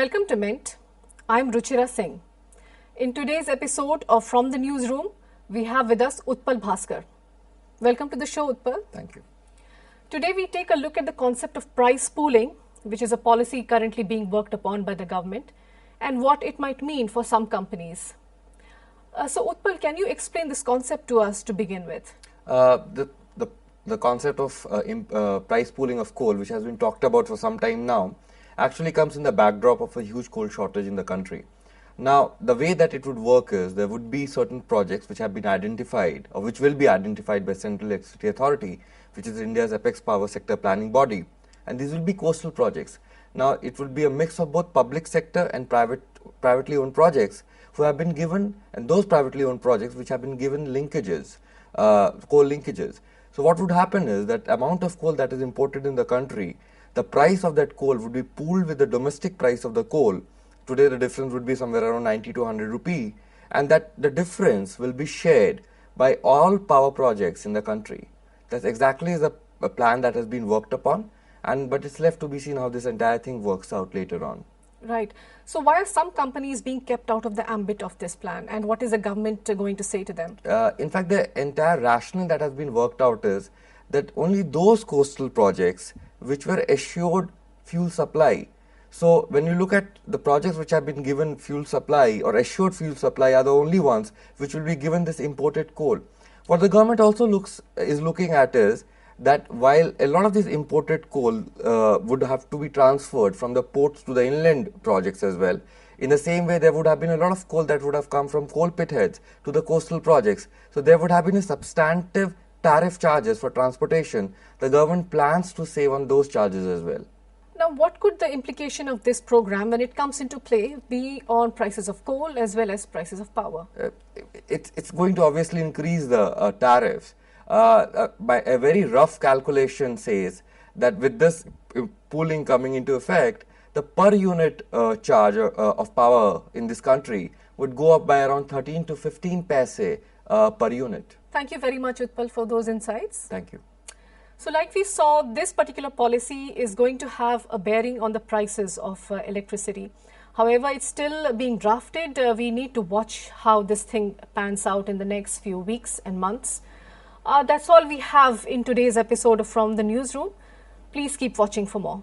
Welcome to Mint. I'm Ruchira Singh. In today's episode of From the Newsroom, we have with us Utpal Bhaskar. Welcome to the show, Utpal. Thank you. Today we take a look at the concept of price pooling, which is a policy currently being worked upon by the government, and what it might mean for some companies. So Utpal, can you explain this concept to us to begin with? The concept of price pooling of coal, which has been talked about for some time now, actually comes in the backdrop of a huge coal shortage in the country. Now, the way that it would work is there would be certain projects which have been identified or which will be identified by Central Electricity Authority, which is India's apex power sector planning body, and these will be coastal projects. Now, it will be a mix of both public sector and privately owned projects who have been given, and those privately owned projects which have been given linkages, coal linkages. So what would happen is that amount of coal that is imported in the country, the price of that coal would be pooled with the domestic price of the coal. Today the difference would be somewhere around 90 to 100 rupee, and that the difference will be shared by all power projects in the country. That's exactly a plan that has been worked upon, but it's left to be seen how this entire thing works out later on. Right. So why are some companies being kept out of the ambit of this plan, and what is the government going to say to them? In fact, the entire rationale that has been worked out is that only those coastal projects which were assured fuel supply. So when you look at the projects which have been given fuel supply or assured fuel supply are the only ones which will be given this imported coal. What the government also is looking at is that while a lot of this imported coal would have to be transferred from the ports to the inland projects as well, in the same way there would have been a lot of coal that would have come from coal pit heads to the coastal projects. So there would have been a substantive tariff charges for transportation. The government plans to save on those charges as well. Now, what could the implication of this program, when it comes into play, be on prices of coal as well as prices of power? It's going to obviously increase the tariffs. By a very rough calculation says that with this pooling coming into effect, the per unit charge of power in this country would go up by around 13 to 15 paise per unit. Thank you very much, Utpal, for those insights. Thank you. So like we saw, this particular policy is going to have a bearing on the prices of electricity. However, it's still being drafted. We need to watch how this thing pans out in the next few weeks and months. That's all we have in today's episode of From the Newsroom. Please keep watching for more.